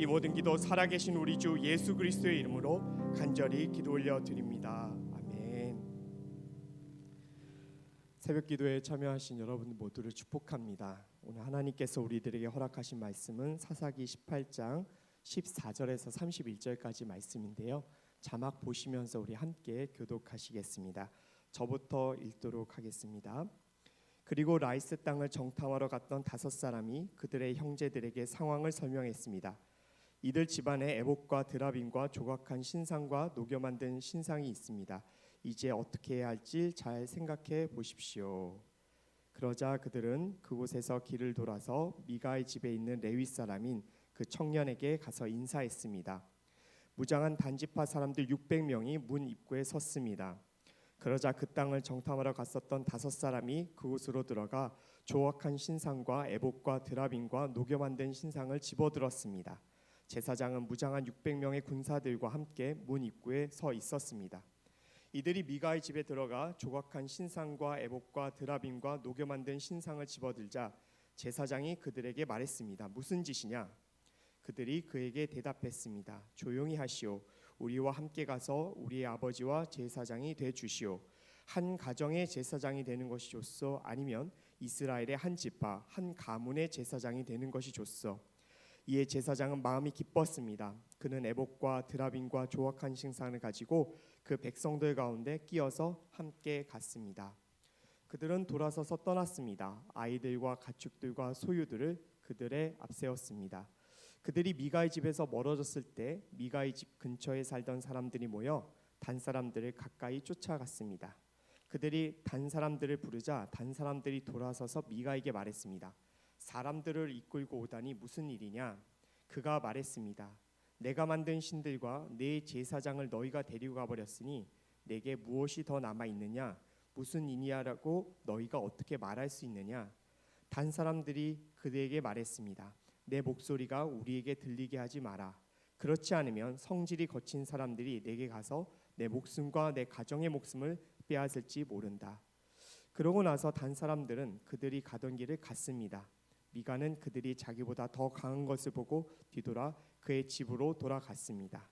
이 모든 기도 살아계신 우리 주 예수 그리스도의 이름으로 간절히 기도 올려 드립니다. 아멘. 새벽 기도에 참여하신 여러분 모두를 축복합니다. 오늘 하나님께서 우리들에게 허락하신 말씀은 사사기 18장 14절에서 31절까지 말씀인데요. 자막 보시면서 우리 함께 교독하시겠습니다. 저부터 읽도록 하겠습니다. 그리고 라이스 땅을 정탐하러 갔던 5사람이 그들의 형제들에게 상황을 설명했습니다. 이들 집안에 에봇과 드라빔과 조각한 신상과 녹여 만든 신상이 있습니다. 이제 어떻게 해야 할지 잘 생각해 보십시오. 그러자 그들은 그곳에서 길을 돌아서 미가의 집에 있는 레위 사람인 그 청년에게 가서 인사했습니다. 무장한 단지파 사람들 600명이 문 입구에 섰습니다. 그러자 그 땅을 정탐하러 갔었던 5사람이 그곳으로 들어가 조각한 신상과 에봇과 드라빔과 녹여 만든 신상을 집어들었습니다. 제사장은 무장한 600명의 군사들과 함께 문 입구에 서 있었습니다. 이들이 미가의 집에 들어가 조각한 신상과 에봇과 드라빔과 녹여 만든 신상을 집어들자 제사장이 그들에게 말했습니다. 무슨 짓이냐? 그들이 그에게 대답했습니다. 조용히 하시오. 우리와 함께 가서 우리의 아버지와 제사장이 돼 주시오. 한 가정의 제사장이 되는 것이 좋소? 아니면 이스라엘의 한 지파, 한 가문의 제사장이 되는 것이 좋소? 이에 제사장은 마음이 기뻤습니다. 그는 에봇과 드라빔과 조각한 신상을 가지고 그 백성들 가운데 끼어서 함께 갔습니다. 그들은 돌아서서 떠났습니다. 아이들과 가축들과 소유들을 그들의 앞세웠습니다. 그들이 미가의 집에서 멀어졌을 때 미가의 집 근처에 살던 사람들이 모여 단 사람들을 가까이 쫓아갔습니다. 그들이 단 사람들을 부르자 단 사람들이 돌아서서 미가에게 말했습니다. 사람들을 이끌고 오다니 무슨 일이냐? 그가 말했습니다. 내가 만든 신들과 내 제사장을 너희가 데리고 가버렸으니 내게 무엇이 더 남아있느냐? 무슨 일이냐라고 너희가 어떻게 말할 수 있느냐? 단 사람들이 그들에게 말했습니다. 내 목소리가 우리에게 들리게 하지 마라. 그렇지 않으면 성질이 거친 사람들이 내게 가서 내 목숨과 내 가정의 목숨을 빼앗을지 모른다. 그러고 나서 단 사람들은 그들이 가던 길을 갔습니다. 미가는 그들이 자기보다 더 강한 것을 보고 뒤돌아 그의 집으로 돌아갔습니다.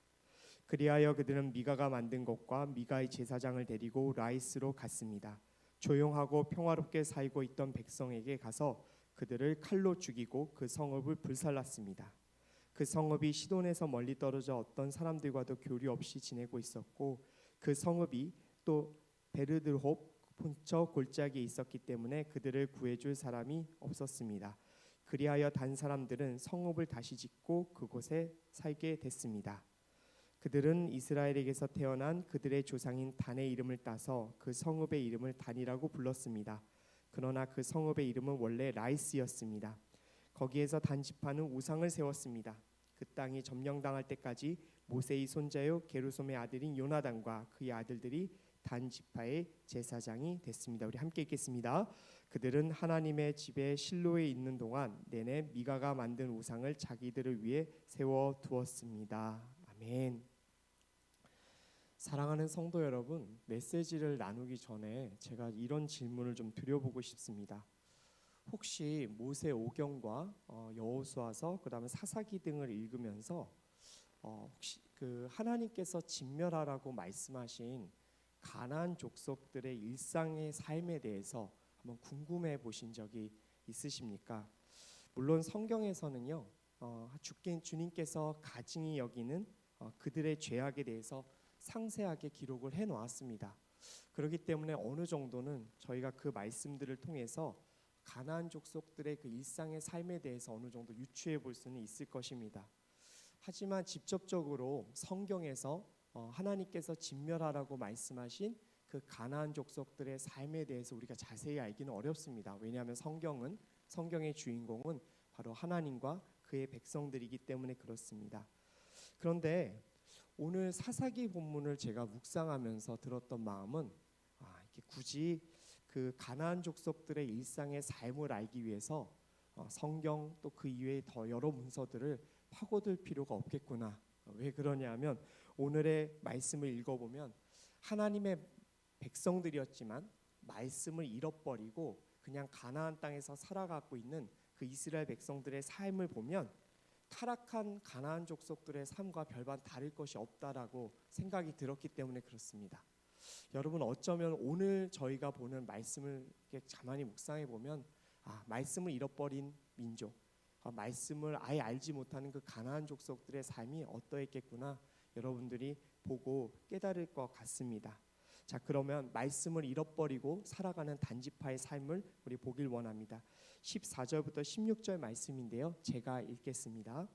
그리하여 그들은 미가가 만든 것과 미가의 제사장을 데리고 라이스로 갔습니다. 조용하고 평화롭게 살고 있던 백성에게 가서 그들을 칼로 죽이고 그 성읍을 불살랐습니다. 그 성읍이 시돈에서 멀리 떨어져 어떤 사람들과도 교류 없이 지내고 있었고 그 성읍이 또 베르드홉 근처 골짜기에 있었기 때문에 그들을 구해줄 사람이 없었습니다. 그리하여 단 사람들은 성읍을 다시 짓고 그곳에 살게 됐습니다. 그들은 이스라엘에게서 태어난 그들의 조상인 단의 이름을 따서 그 성읍의 이름을 단이라고 불렀습니다. 그러나 그 성읍의 이름은 원래 라이스였습니다. 거기에서 단 지파는 우상을 세웠습니다. 그 땅이 점령당할 때까지 모세의 손자요 게르솜의 아들인 요나단과 그의 아들들이 단 지파의 제사장이 됐습니다. 우리 함께 읽겠습니다. 그들은 하나님의 집에 실로에 있는 동안 내내 미가가 만든 우상을 자기들을 위해 세워 두었습니다. 아멘. 사랑하는 성도 여러분, 메시지를 나누기 전에 제가 이런 질문을 좀 드려보고 싶습니다. 혹시 모세 오경과 여호수아서 그다음에 사사기 등을 읽으면서 혹시 그 하나님께서 진멸하라고 말씀하신 가나안 족속들의 일상의 삶에 대해서 한번 궁금해 보신 적이 있으십니까? 물론 성경에서는요, 주님께서 가증히 여기는 그들의 죄악에 대해서 상세하게 기록을 해놓았습니다. 그렇기 때문에 어느 정도는 저희가 그 말씀들을 통해서 가나안 족속들의 그 일상의 삶에 대해서 어느 정도 유추해 볼 수는 있을 것입니다. 하지만 직접적으로 성경에서 하나님께서 진멸하라고 말씀하신 그 가나안 족속들의 삶에 대해서 우리가 자세히 알기는 어렵습니다. 왜냐하면 성경의 주인공은 바로 하나님과 그의 백성들이기 때문에 그렇습니다. 그런데 오늘 사사기 본문을 제가 묵상하면서 들었던 마음은 이렇게 굳이 그 가나안 족속들의 일상의 삶을 알기 위해서 성경 또 그 이외의 더 여러 문서들을 파고들 필요가 없겠구나. 왜 그러냐면 오늘의 말씀을 읽어보면 하나님의 백성들이었지만 말씀을 잃어버리고 그냥 가나안 땅에서 살아가고 있는 그 이스라엘 백성들의 삶을 보면 타락한 가나안 족속들의 삶과 별반 다를 것이 없다라고 생각이 들었기 때문에 그렇습니다. 여러분, 어쩌면 오늘 저희가 보는 말씀을 이렇게 가만히 묵상해 보면 말씀을 잃어버린 민족, 말씀을 아예 알지 못하는 그 가나안 족속들의 삶이 어떠했겠구나 여러분들이 보고 깨달을 것 같습니다. 자, 그러면 말씀을 잃어버리고 살아가는 단지파의 삶을 우리 보길 원합니다. 14절부터 16절 말씀인데요, 제가 읽겠습니다.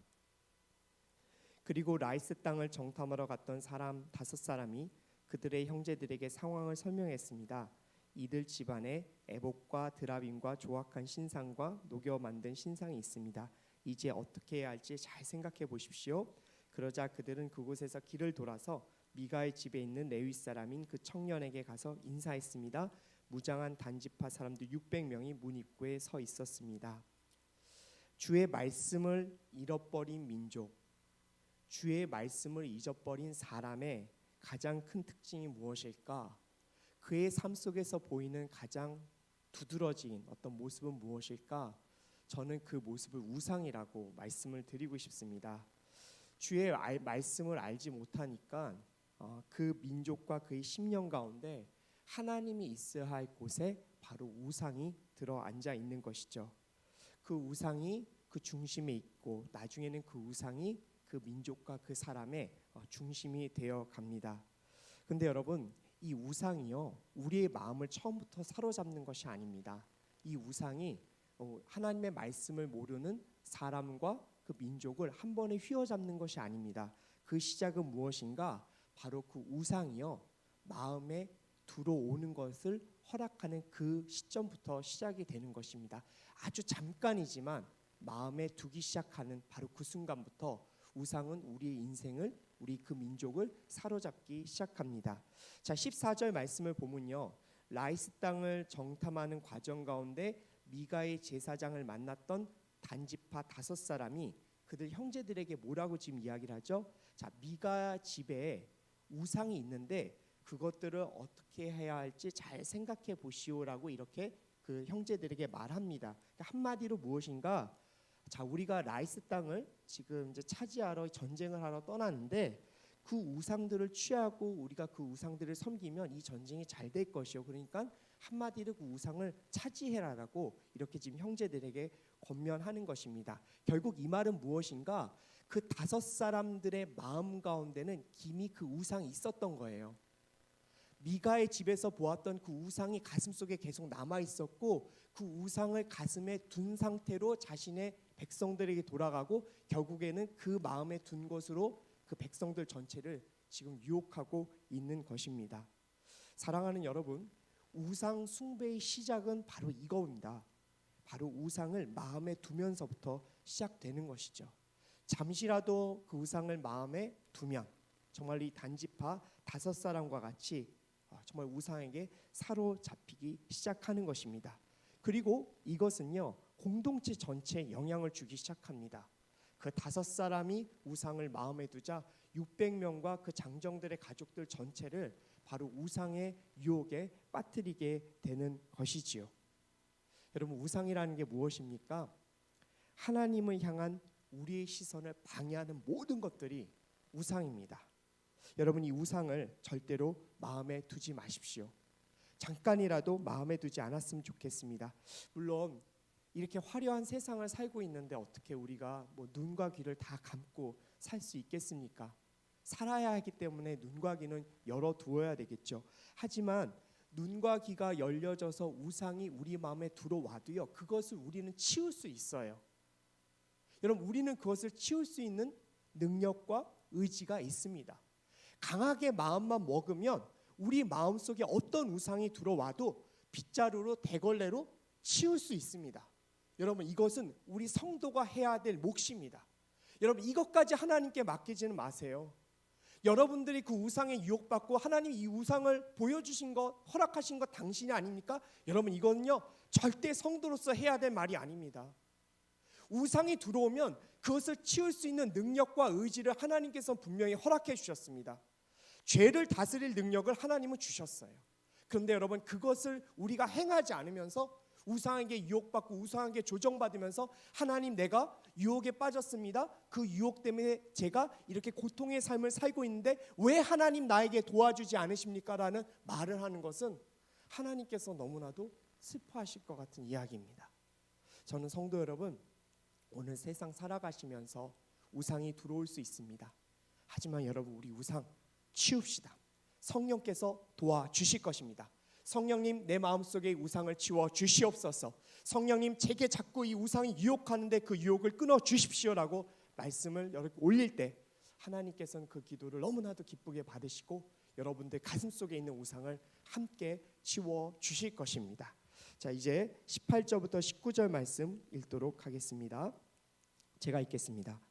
그리고 라이스 땅을 정탐하러 갔던 사람 5사람이 그들의 형제들에게 상황을 설명했습니다. 이들 집안에 에봇과 드라빔과 조악한 신상과 녹여 만든 신상이 있습니다. 이제 어떻게 해야 할지 잘 생각해 보십시오. 그러자 그들은 그곳에서 길을 돌아서 미가의 집에 있는 레위 사람인 그 청년에게 가서 인사했습니다. 무장한 단지파 사람들 600명이 문 입구에 서 있었습니다. 주의 말씀을 잃어버린 민족, 주의 말씀을 잊어버린 사람의 가장 큰 특징이 무엇일까? 그의 삶 속에서 보이는 가장 두드러진 어떤 모습은 무엇일까? 저는 그 모습을 우상이라고 말씀을 드리고 싶습니다. 주의 말씀을 알지 못하니까 그 민족과 그의 심령 가운데 하나님이 있어야 할 곳에 바로 우상이 들어 앉아 있는 것이죠. 그 우상이 그 중심에 있고 나중에는 그 우상이 그 민족과 그 사람의 중심이 되어 갑니다. 근데 여러분, 이 우상이요, 우리의 마음을 처음부터 사로잡는 것이 아닙니다. 이 우상이 하나님의 말씀을 모르는 사람과 그 민족을 한 번에 휘어잡는 것이 아닙니다. 그 시작은 무엇인가? 바로 그 우상이요, 마음에 들어오는 것을 허락하는 그 시점부터 시작이 되는 것입니다. 아주 잠깐이지만 마음에 두기 시작하는 바로 그 순간부터 우상은 우리의 인생을, 우리 그 민족을 사로잡기 시작합니다. 자, 14절 말씀을 보면요, 라이스 땅을 정탐하는 과정 가운데 미가의 제사장을 만났던 단지파 5사람이 그들 형제들에게 뭐라고 지금 이야기를 하죠? 자, 미가 집에 우상이 있는데 그것들을 어떻게 해야 할지 잘 생각해 보시오라고 이렇게 그 형제들에게 말합니다. 한마디로 무엇인가? 자, 우리가 라이스 땅을 지금 이제 차지하러 전쟁을 하러 떠났는데 그 우상들을 취하고 우리가 그 우상들을 섬기면 이 전쟁이 잘 될 것이요. 그러니까 한마디로 그 우상을 차지해라라고 이렇게 지금 형제들에게 권면하는 것입니다. 결국 이 말은 무엇인가? 그 5사람들의 마음 가운데는 이미 그 우상이 있었던 거예요. 미가의 집에서 보았던 그 우상이 가슴속에 계속 남아 있었고 그 우상을 가슴에 둔 상태로 자신의 백성들에게 돌아가고 결국에는 그 마음에 둔 것으로 그 백성들 전체를 지금 유혹하고 있는 것입니다. 사랑하는 여러분, 우상 숭배의 시작은 바로 이겁니다. 바로 우상을 마음에 두면서부터 시작되는 것이죠. 잠시라도 그 우상을 마음에 두면 정말 이 단지파 5사람과 같이 정말 우상에게 사로잡히기 시작하는 것입니다. 그리고 이것은요, 공동체 전체에 영향을 주기 시작합니다. 그 5사람이 우상을 마음에 두자 600명과 그 장정들의 가족들 전체를 바로 우상의 유혹에 빠뜨리게 되는 것이지요. 여러분, 우상이라는 게 무엇입니까? 하나님을 향한 우리의 시선을 방해하는 모든 것들이 우상입니다. 여러분, 이 우상을 절대로 마음에 두지 마십시오. 잠깐이라도 마음에 두지 않았으면 좋겠습니다. 물론 이렇게 화려한 세상을 살고 있는데 어떻게 우리가 눈과 귀를 다 감고 살 수 있겠습니까? 살아야 하기 때문에 눈과 귀는 열어두어야 되겠죠. 하지만 눈과 귀가 열려져서 우상이 우리 마음에 들어와도요, 그것을 우리는 치울 수 있어요. 여러분, 우리는 그것을 치울 수 있는 능력과 의지가 있습니다. 강하게 마음만 먹으면 우리 마음속에 어떤 우상이 들어와도 빗자루로 대걸레로 치울 수 있습니다. 여러분, 이것은 우리 성도가 해야 될 몫입니다. 여러분, 이것까지 하나님께 맡기지는 마세요. 여러분들이 그 우상에 유혹받고 하나님 이 우상을 보여주신 것, 허락하신 것 당신이 아닙니까? 여러분, 이거는요 절대 성도로서 해야 될 말이 아닙니다. 우상이 들어오면 그것을 치울 수 있는 능력과 의지를 하나님께서 분명히 허락해 주셨습니다. 죄를 다스릴 능력을 하나님은 주셨어요. 그런데 여러분, 그것을 우리가 행하지 않으면서 우상에게 유혹받고 우상에게 조정받으면서 하나님 내가 유혹에 빠졌습니다. 그 유혹 때문에 제가 이렇게 고통의 삶을 살고 있는데 왜 하나님 나에게 도와주지 않으십니까? 라는 말을 하는 것은 하나님께서 너무나도 슬퍼하실 것 같은 이야기입니다. 저는 성도 여러분, 오늘 세상 살아가시면서 우상이 들어올 수 있습니다. 하지만 여러분, 우리 우상 치웁시다. 성령께서 도와주실 것입니다. 성령님, 내 마음속에 우상을 치워 주시옵소서. 성령님, 제게 자꾸 이 우상이 유혹하는데 그 유혹을 끊어 주십시오라고 말씀을 여러분 올릴 때 하나님께서는 그 기도를 너무나도 기쁘게 받으시고 여러분들 가슴 속에 있는 우상을 함께 치워 주실 것입니다. 자, 이제 18절부터 19절 말씀 읽도록 하겠습니다. 제가 읽겠습니다.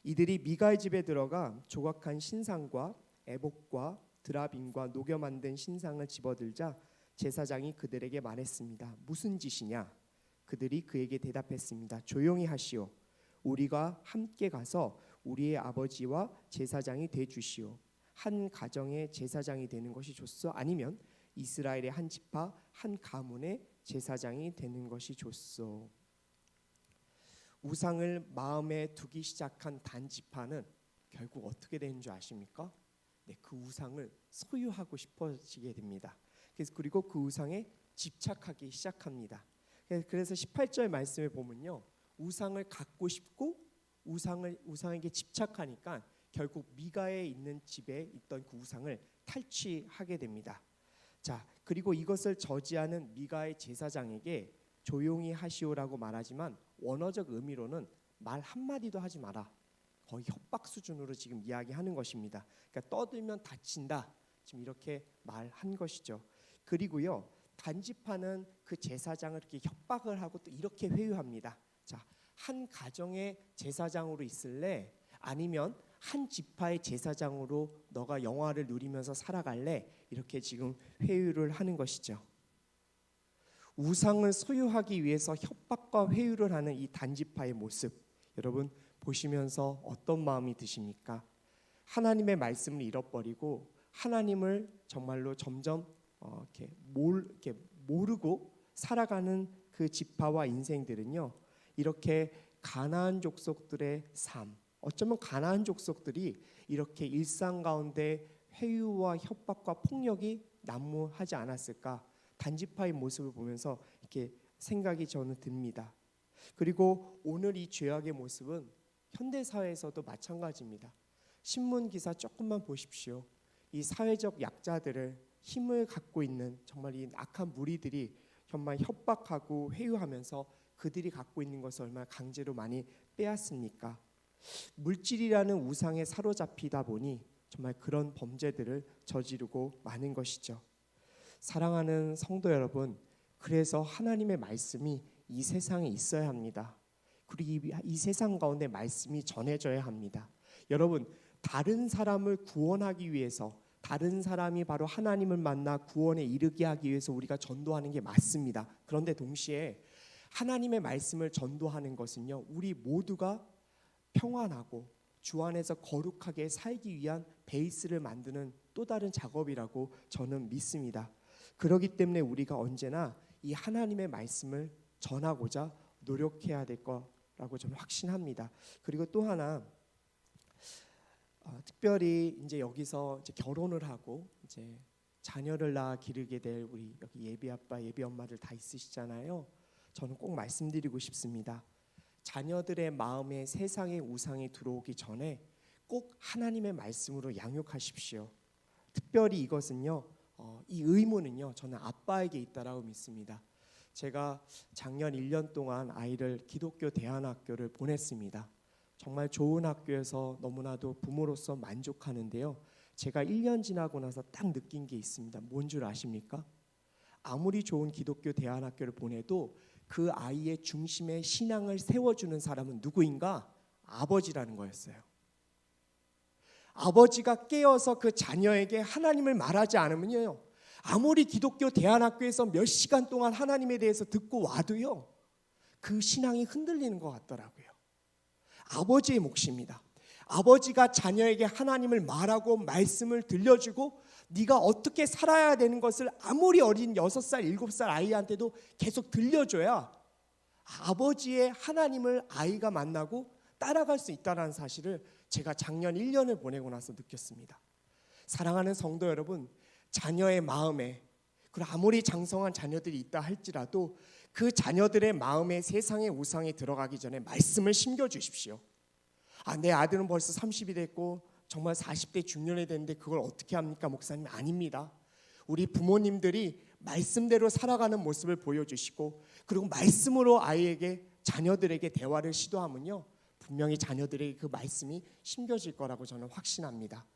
이들이 미가의 집에 들어가 조각한 신상과 애복과 드라빔과 녹여 만든 신상을 집어들자 제사장이 그들에게 말했습니다. 무슨 짓이냐? 그들이 그에게 대답했습니다. 조용히 하시오. 우리가 함께 가서 우리의 아버지와 제사장이 돼 주시오. 한 가정의 제사장이 되는 것이 좋소? 아니면 이스라엘의 한 지파 한 가문의 제사장이 되는 것이 좋소? 우상을 마음에 두기 시작한 단지파는 결국 어떻게 되는 줄 아십니까? 네, 그 우상을 소유하고 싶어지게 됩니다. 그리고 그 우상에 집착하기 시작합니다. 그래서 18절 말씀에 보면요, 우상을 갖고 싶고 우상에게 집착하니까 결국 미가에 있는 집에 있던 그 우상을 탈취하게 됩니다. 자, 그리고 이것을 저지하는 미가의 제사장에게 조용히 하시오라고 말하지만 원어적 의미로는 말 한마디도 하지 마라, 거의 협박 수준으로 지금 이야기하는 것입니다. 그러니까 떠들면 다친다, 지금 이렇게 말한 것이죠. 그리고요, 단지파는 그 제사장을 이렇게 협박을 하고 또 이렇게 회유합니다. 자, 한 가정의 제사장으로 있을래? 아니면 한 지파의 제사장으로 너가 영화를 누리면서 살아갈래? 이렇게 지금 회유를 하는 것이죠. 우상을 소유하기 위해서 협박과 회유를 하는 이 단지파의 모습, 여러분 보시면서 어떤 마음이 드십니까? 하나님의 말씀을 잃어버리고 하나님을 정말로 점점 이렇게 모르고 살아가는 그 지파와 인생들은요, 이렇게 가나안 족속들의 삶, 어쩌면 가나안 족속들이 이렇게 일상 가운데 회유와 협박과 폭력이 난무하지 않았을까? 단지파의 모습을 보면서 이렇게 생각이 저는 듭니다. 그리고 오늘 이 죄악의 모습은 현대 사회에서도 마찬가지입니다. 신문 기사 조금만 보십시오. 이 사회적 약자들을, 힘을 갖고 있는 정말 이 악한 무리들이 정말 협박하고 회유하면서 그들이 갖고 있는 것을 얼마나 강제로 많이 빼앗습니까? 물질이라는 우상에 사로잡히다 보니 정말 그런 범죄들을 저지르고 마는 것이죠. 사랑하는 성도 여러분, 그래서 하나님의 말씀이 이 세상에 있어야 합니다. 그리고 이 세상 가운데 말씀이 전해져야 합니다. 여러분, 다른 사람을 구원하기 위해서, 다른 사람이 바로 하나님을 만나 구원에 이르게 하기 위해서 우리가 전도하는 게 맞습니다. 그런데 동시에 하나님의 말씀을 전도하는 것은요, 우리 모두가 평안하고 주 안에서 거룩하게 살기 위한 베이스를 만드는 또 다른 작업이라고 저는 믿습니다. 그렇기 때문에 우리가 언제나 이 하나님의 말씀을 전하고자 노력해야 될 거라고 저는 확신합니다. 그리고 또 하나, 특별히 이제 여기서 이제 결혼을 하고 이제 자녀를 낳아 기르게 될 우리 여기 예비 아빠, 예비 엄마들 다 있으시잖아요. 저는 꼭 말씀드리고 싶습니다. 자녀들의 마음에 세상의 우상이 들어오기 전에 꼭 하나님의 말씀으로 양육하십시오. 특별히 이것은요, 이 의무는요, 저는 아빠에게 있다라고 믿습니다. 제가 작년 1년 동안 아이를 기독교 대안학교를 보냈습니다. 정말 좋은 학교에서 너무나도 부모로서 만족하는데요, 제가 1년 지나고 나서 딱 느낀 게 있습니다. 뭔 줄 아십니까? 아무리 좋은 기독교 대안학교를 보내도 그 아이의 중심에 신앙을 세워주는 사람은 누구인가? 아버지라는 거였어요. 아버지가 깨어서 그 자녀에게 하나님을 말하지 않으면요, 아무리 기독교 대안학교에서 몇 시간 동안 하나님에 대해서 듣고 와도요, 그 신앙이 흔들리는 것 같더라고요. 아버지의 몫입니다. 아버지가 자녀에게 하나님을 말하고 말씀을 들려주고 네가 어떻게 살아야 되는 것을 아무리 어린 6살, 7살 아이한테도 계속 들려줘야 아버지의 하나님을 아이가 만나고 따라갈 수 있다는 사실을 제가 작년 1년을 보내고 나서 느꼈습니다. 사랑하는 성도 여러분, 자녀의 마음에, 그리고 아무리 장성한 자녀들이 있다 할지라도 그 자녀들의 마음에 세상의 우상이 들어가기 전에 말씀을 심겨주십시오. 내 아들은 벌써 30이 됐고 정말 40대 중년이 됐는데 그걸 어떻게 합니까, 목사님? 아닙니다. 우리 부모님들이 말씀대로 살아가는 모습을 보여주시고, 그리고 말씀으로 아이에게, 자녀들에게 대화를 시도하면요, 분명히 자녀들에게 그 말씀이 심겨질 거라고 저는 확신합니다.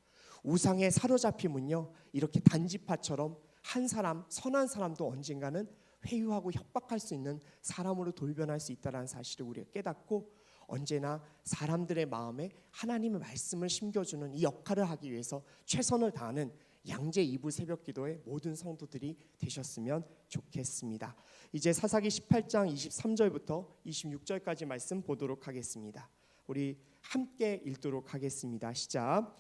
우상에 사로잡히면요, 이렇게 단지파처럼 한 사람, 선한 사람도 언젠가는 회유하고 협박할 수 있는 사람으로 돌변할 수 있다는 사실을 우리가 깨닫고, 언제나 사람들의 마음에 하나님의 말씀을 심겨주는 이 역할을 하기 위해서 최선을 다하는 양재 2부 새벽기도의 모든 성도들이 되셨으면 좋겠습니다. 이제 사사기 18장 23절부터 26절까지 말씀 보도록 하겠습니다. 우리 함께 읽도록 하겠습니다. 시작.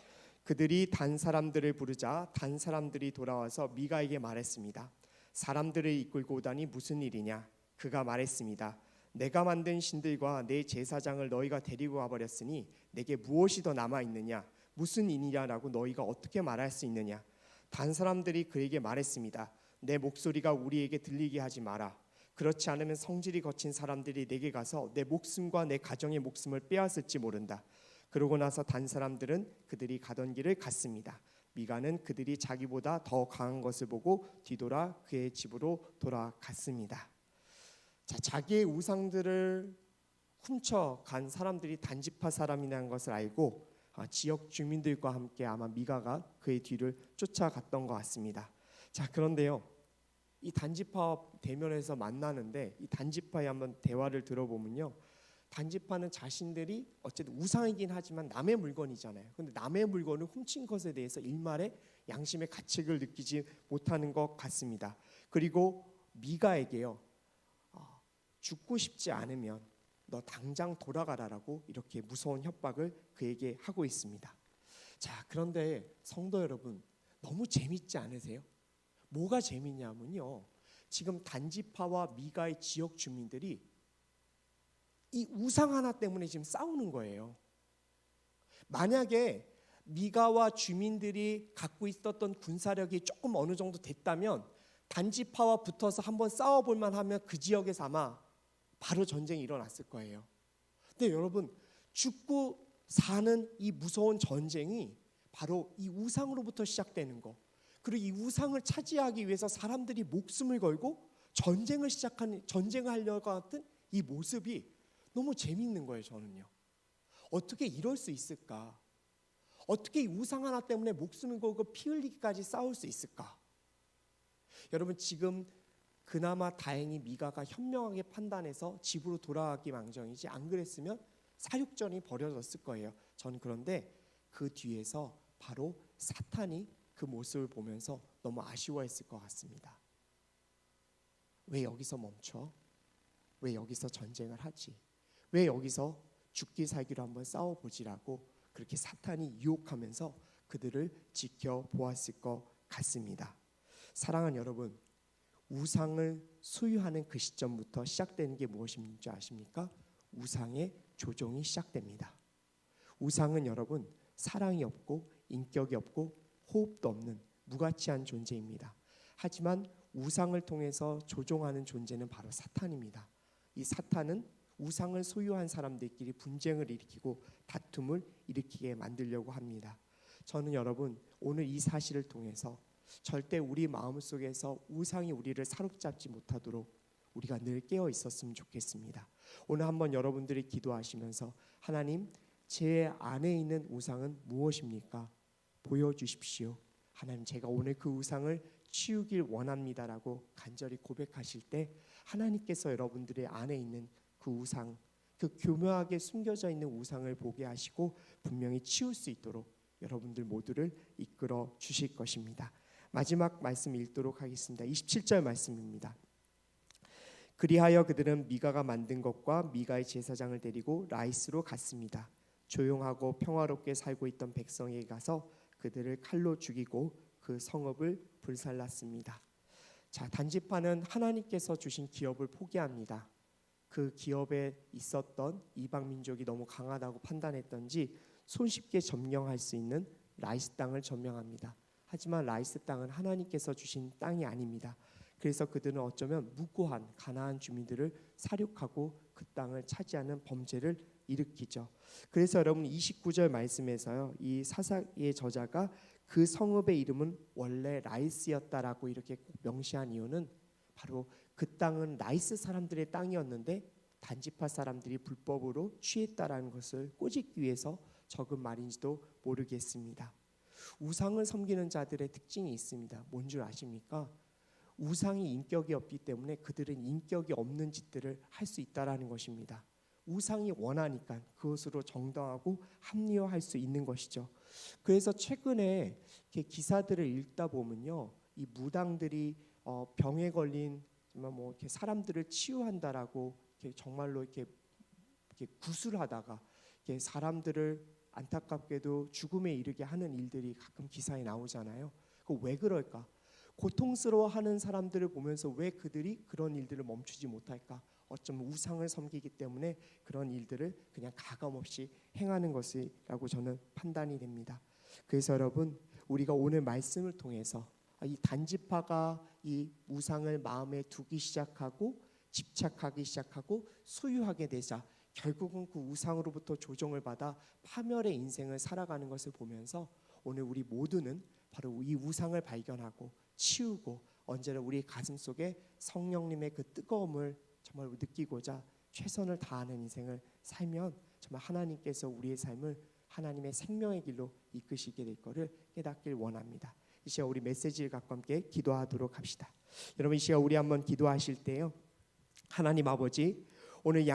그들이 단 사람들을 부르자 단 사람들이 돌아와서 미가에게 말했습니다. 사람들을 이끌고 오다니 무슨 일이냐? 그가 말했습니다. 내가 만든 신들과 내 제사장을 너희가 데리고 와버렸으니 내게 무엇이 더 남아있느냐? 무슨 일이냐라고 너희가 어떻게 말할 수 있느냐? 단 사람들이 그에게 말했습니다. 내 목소리가 우리에게 들리게 하지 마라. 그렇지 않으면 성질이 거친 사람들이 내게 가서 내 목숨과 내 가정의 목숨을 빼앗을지 모른다. 그러고 나서 단 사람들은 그들이 가던 길을 갔습니다. 미가는 그들이 자기보다 더 강한 것을 보고 뒤돌아 그의 집으로 돌아갔습니다. 자기의 우상들을 훔쳐간 사람들이 단지파 사람이라는 것을 알고 지역 주민들과 함께 아마 미가가 그의 뒤를 쫓아갔던 것 같습니다. 그런데요, 이 단지파 대면에서 만나는데 이 단지파의 한번 대화를 들어보면요, 단지파는 자신들이 어쨌든 우상이긴 하지만 남의 물건이잖아요. 그런데 남의 물건을 훔친 것에 대해서 일말의 양심의 가책을 느끼지 못하는 것 같습니다. 그리고 미가에게요, 죽고 싶지 않으면 너 당장 돌아가라라고 이렇게 무서운 협박을 그에게 하고 있습니다. 그런데 성도 여러분, 너무 재밌지 않으세요? 뭐가 재밌냐면요, 지금 단지파와 미가의 지역 주민들이 이 우상 하나 때문에 지금 싸우는 거예요. 만약에 미가와 주민들이 갖고 있었던 군사력이 조금 어느 정도 됐다면 단지파와 붙어서 한번 싸워볼만 하면 그 지역에서 아마 바로 전쟁이 일어났을 거예요. 근데 여러분, 죽고 사는 이 무서운 전쟁이 바로 이 우상으로부터 시작되는 거, 그리고 이 우상을 차지하기 위해서 사람들이 목숨을 걸고 전쟁을 하려고 하던 이 모습이 너무 재미있는 거예요. 저는요, 어떻게 이럴 수 있을까? 어떻게 이 우상 하나 때문에 목숨을 걸고 피 흘리기까지 싸울 수 있을까? 여러분, 지금 그나마 다행히 미가가 현명하게 판단해서 집으로 돌아가기 망정이지, 안 그랬으면 사육전이 벌어졌을 거예요. 전 그런데 그 뒤에서 바로 사탄이 그 모습을 보면서 너무 아쉬워했을 것 같습니다. 왜 여기서 멈춰? 왜 여기서 전쟁을 하지? 왜 여기서 죽기 살기로 한번 싸워보지라고 그렇게 사탄이 유혹하면서 그들을 지켜보았을 것 같습니다. 사랑하는 여러분, 우상을 소유하는 그 시점부터 시작되는 게 무엇인지 아십니까? 우상의 조종이 시작됩니다. 우상은 여러분, 사랑이 없고 인격이 없고 호흡도 없는 무가치한 존재입니다. 하지만 우상을 통해서 조종하는 존재는 바로 사탄입니다. 이 사탄은 우상을 소유한 사람들끼리 분쟁을 일으키고 다툼을 일으키게 만들려고 합니다. 저는 여러분, 오늘 이 사실을 통해서 절대 우리 마음속에서 우상이 우리를 사로잡지 못하도록 우리가 늘 깨어 있었으면 좋겠습니다. 오늘 한번 여러분들이 기도하시면서 하나님, 제 안에 있는 우상은 무엇입니까? 보여주십시오. 하나님, 제가 오늘 그 우상을 치우길 원합니다라고 간절히 고백하실 때 하나님께서 여러분들의 안에 있는 그 우상, 그 교묘하게 숨겨져 있는 우상을 보게 하시고 분명히 치울 수 있도록 여러분들 모두를 이끌어 주실 것입니다. 마지막 말씀 읽도록 하겠습니다. 27절 말씀입니다. 그리하여 그들은 미가가 만든 것과 미가의 제사장을 데리고 라이스로 갔습니다. 조용하고 평화롭게 살고 있던 백성에게 가서 그들을 칼로 죽이고 그 성읍을 불살랐습니다. 자, 단지파는 하나님께서 주신 기업을 포기합니다. 그 기업에 있었던 이방 민족이 너무 강하다고 판단했던지 손쉽게 점령할 수 있는 라이스 땅을 점령합니다. 하지만 라이스 땅은 하나님께서 주신 땅이 아닙니다. 그래서 그들은 어쩌면 무고한 가나안 주민들을 살육하고 그 땅을 차지하는 범죄를 일으키죠. 그래서 여러분 29절 말씀에서요, 이 사사기의 저자가 그 성읍의 이름은 원래 라이스였다라고 이렇게 꼭 명시한 이유는 바로 그 땅은 라이스 사람들의 땅이었는데 단지파 사람들이 불법으로 취했다라는 것을 꼬집기 위해서 적은 말인지도 모르겠습니다. 우상을 섬기는 자들의 특징이 있습니다. 뭔 줄 아십니까? 우상이 인격이 없기 때문에 그들은 인격이 없는 짓들을 할 수 있다라는 것입니다. 우상이 원하니까 그것으로 정당하고 합리화할 수 있는 것이죠. 그래서 최근에 이렇게 기사들을 읽다 보면요, 이 무당들이 병에 걸린 뭐 이렇게 사람들을 치유한다라고 이렇게 정말로 이렇게 구술하다가 이렇게 사람들을 안타깝게도 죽음에 이르게 하는 일들이 가끔 기사에 나오잖아요. 그 왜 그럴까? 고통스러워하는 사람들을 보면서 왜 그들이 그런 일들을 멈추지 못할까? 어쩌면 우상을 섬기기 때문에 그런 일들을 그냥 가감없이 행하는 것이라고 저는 판단이 됩니다. 그래서 여러분, 우리가 오늘 말씀을 통해서 이 단지파가 이 우상을 마음에 두기 시작하고 집착하기 시작하고 소유하게 되자 결국은 그 우상으로부터 조종을 받아 파멸의 인생을 살아가는 것을 보면서 오늘 우리 모두는 바로 이 우상을 발견하고 치우고 언제나 우리 가슴 속에 성령님의 그 뜨거움을 정말 느끼고자 최선을 다하는 인생을 살면 정말 하나님께서 우리의 삶을 하나님의 생명의 길로 이끄시게 될 것을 깨닫길 원합니다. 이 시간 우리 메시지를 갖고 함께 기도하도록 합시다. 여러분, 이 시간 우리 한번 기도하실 때요, 하나님 아버지, 오늘